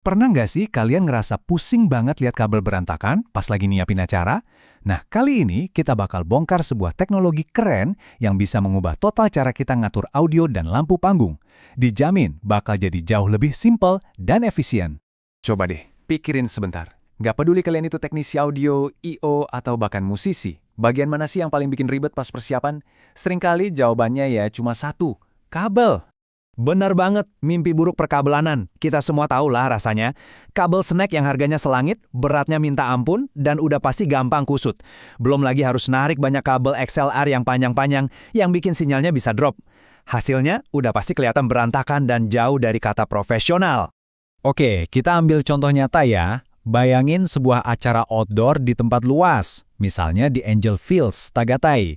Pernah nggak sih kalian ngerasa pusing banget lihat kabel berantakan pas lagi nyiapin acara? Nah, kali ini kita bakal bongkar sebuah teknologi keren yang bisa mengubah total cara kita ngatur audio dan lampu panggung. Dijamin bakal jadi jauh lebih simpel dan efisien. Coba deh, pikirin sebentar. Nggak peduli kalian itu teknisi audio, I.O., atau bahkan musisi. Bagian mana sih yang paling bikin ribet pas persiapan? Seringkali jawabannya ya cuma satu, kabel. Benar banget, mimpi buruk perkabelanan. Kita semua tahu lah rasanya. Kabel snack yang harganya selangit, beratnya minta ampun, dan udah pasti gampang kusut. Belum lagi harus narik banyak kabel XLR yang panjang-panjang yang bikin sinyalnya bisa drop. Hasilnya udah pasti kelihatan berantakan dan jauh dari kata profesional. Oke, kita ambil contoh nyata ya. Bayangin sebuah acara outdoor di tempat luas, misalnya di Angel Fields, Tagatai.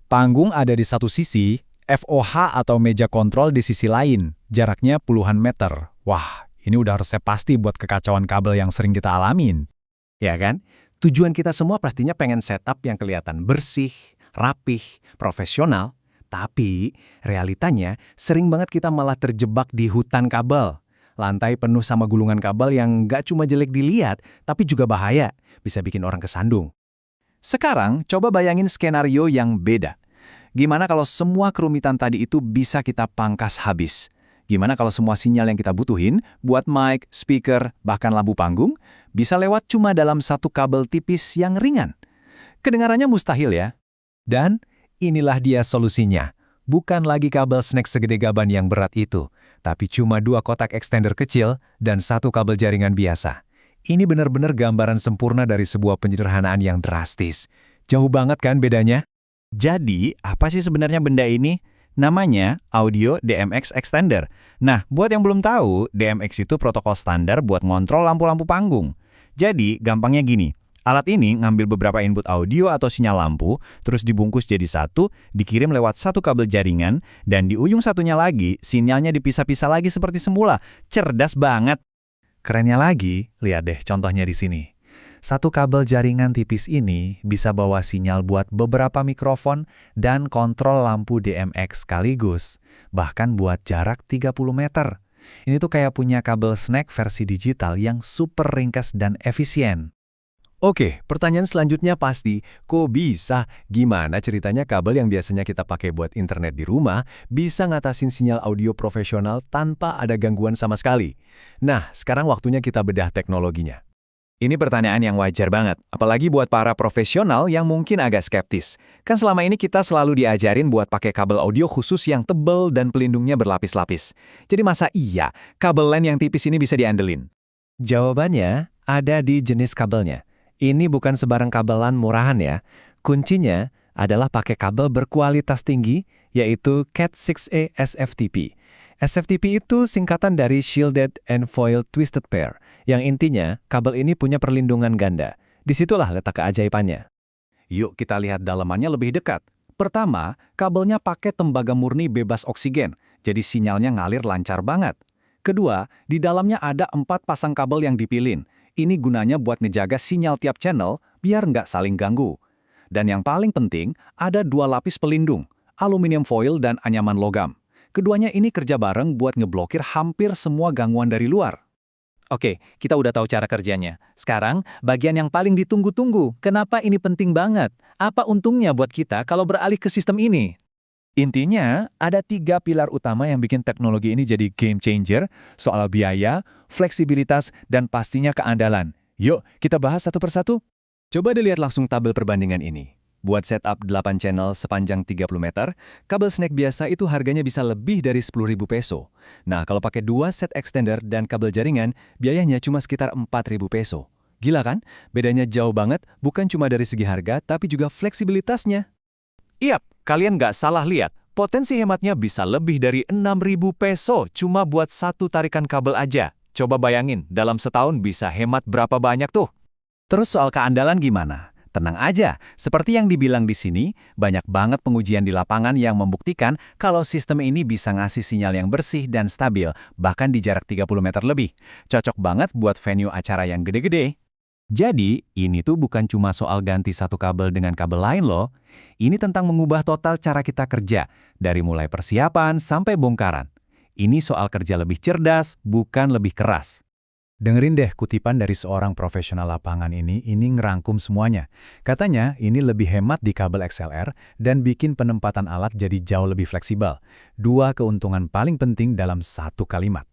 Panggung ada di satu sisi, FOH atau meja kontrol di sisi lain, jaraknya puluhan meter. Wah, ini udah resep pasti buat kekacauan kabel yang sering kita alamin. Ya kan? Tujuan kita semua pastinya pengen setup yang kelihatan bersih, rapih, profesional. Tapi realitanya sering banget kita malah terjebak di hutan kabel. Lantai penuh sama gulungan kabel yang nggak cuma jelek dilihat, tapi juga bahaya. Bisa bikin orang kesandung. Sekarang, coba bayangin skenario yang beda. Gimana kalau semua kerumitan tadi itu bisa kita pangkas habis? Gimana kalau semua sinyal yang kita butuhin buat mic, speaker, bahkan lampu panggung bisa lewat cuma dalam satu kabel tipis yang ringan? Kedengarannya mustahil ya? Dan inilah dia solusinya. Bukan lagi kabel snack segede gaban yang berat itu, tapi cuma dua kotak extender kecil dan satu kabel jaringan biasa. Ini benar-benar gambaran sempurna dari sebuah penyederhanaan yang drastis. Jauh banget kan bedanya? Jadi, apa sih sebenarnya benda ini? Namanya Audio DMX Extender. Nah, buat yang belum tahu, DMX itu protokol standar buat ngontrol lampu-lampu panggung. Jadi, gampangnya gini. Alat ini ngambil beberapa input audio atau sinyal lampu, terus dibungkus jadi satu, dikirim lewat satu kabel jaringan, dan di ujung satunya lagi, sinyalnya dipisah-pisah lagi seperti semula. Cerdas banget. Kerennya lagi, lihat deh contohnya di sini. Satu kabel jaringan tipis ini bisa bawa sinyal buat beberapa mikrofon dan kontrol lampu DMX sekaligus, bahkan buat jarak 30 meter. Ini tuh kayak punya kabel snack versi digital yang super ringkas dan efisien. Oke, pertanyaan selanjutnya pasti, kok bisa? Gimana ceritanya kabel yang biasanya kita pakai buat internet di rumah bisa ngatasin sinyal audio profesional tanpa ada gangguan sama sekali? Nah, sekarang waktunya kita bedah teknologinya. Ini pertanyaan yang wajar banget, apalagi buat para profesional yang mungkin agak skeptis. Kan selama ini kita selalu diajarin buat pakai kabel audio khusus yang tebal dan pelindungnya berlapis-lapis. Jadi masa iya kabel LAN yang tipis ini bisa diandelin? Jawabannya ada di jenis kabelnya. Ini bukan sebarang kabel LAN murahan ya. Kuncinya adalah pakai kabel berkualitas tinggi, yaitu Cat6e SFTP. SFTP itu singkatan dari Shielded and Foil Twisted Pair, yang intinya kabel ini punya perlindungan ganda. Disitulah letak keajaibannya. Yuk kita lihat dalamannya lebih dekat. Pertama, kabelnya pakai tembaga murni bebas oksigen, jadi sinyalnya ngalir lancar banget. Kedua, di dalamnya ada 4 pasang kabel yang dipilin. Ini gunanya buat ngejaga sinyal tiap channel biar nggak saling ganggu. Dan yang paling penting, ada 2 lapis pelindung, aluminium foil dan anyaman logam. Keduanya ini kerja bareng buat ngeblokir hampir semua gangguan dari luar. Oke, kita udah tahu cara kerjanya. Sekarang, bagian yang paling ditunggu-tunggu. Kenapa ini penting banget? Apa untungnya buat kita kalau beralih ke sistem ini? Intinya, ada 3 pilar utama yang bikin teknologi ini jadi game changer, soal biaya, fleksibilitas, dan pastinya keandalan. Yuk, kita bahas satu persatu. Coba dilihat langsung tabel perbandingan ini. Buat setup 8 channel sepanjang 30 meter, kabel snack biasa itu harganya bisa lebih dari 10.000 peso. Nah, kalau pakai 2 set extender dan kabel jaringan, biayanya cuma sekitar 4.000 peso. Gila kan? Bedanya jauh banget, bukan cuma dari segi harga, tapi juga fleksibilitasnya. Yap, kalian nggak salah lihat. Potensi hematnya bisa lebih dari 6.000 peso cuma buat satu tarikan kabel aja. Coba bayangin, dalam setahun bisa hemat berapa banyak tuh? Terus soal keandalan gimana? Tenang aja, seperti yang dibilang di sini, banyak banget pengujian di lapangan yang membuktikan kalau sistem ini bisa ngasih sinyal yang bersih dan stabil, bahkan di jarak 30 meter lebih. Cocok banget buat venue acara yang gede-gede. Jadi, ini tuh bukan cuma soal ganti satu kabel dengan kabel lain loh. Ini tentang mengubah total cara kita kerja, dari mulai persiapan sampai bongkaran. Ini soal kerja lebih cerdas, bukan lebih keras. Dengerin deh kutipan dari seorang profesional lapangan ini ngerangkum semuanya. Katanya ini lebih hemat di kabel XLR dan bikin penempatan alat jadi jauh lebih fleksibel. Dua keuntungan paling penting dalam satu kalimat.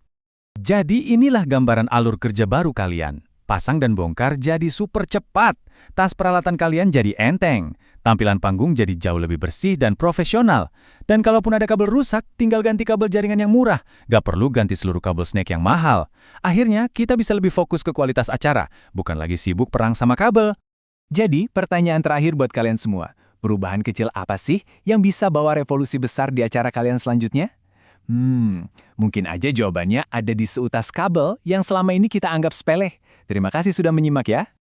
Jadi inilah gambaran alur kerja baru kalian. Pasang dan bongkar jadi super cepat. Tas peralatan kalian jadi enteng. Tampilan panggung jadi jauh lebih bersih dan profesional. Dan kalaupun ada kabel rusak, tinggal ganti kabel jaringan yang murah. Gak perlu ganti seluruh kabel snack yang mahal. Akhirnya, kita bisa lebih fokus ke kualitas acara, bukan lagi sibuk perang sama kabel. Jadi, pertanyaan terakhir buat kalian semua. Perubahan kecil apa sih yang bisa bawa revolusi besar di acara kalian selanjutnya? Mungkin aja jawabannya ada di seutas kabel yang selama ini kita anggap sepele. Terima kasih sudah menyimak ya.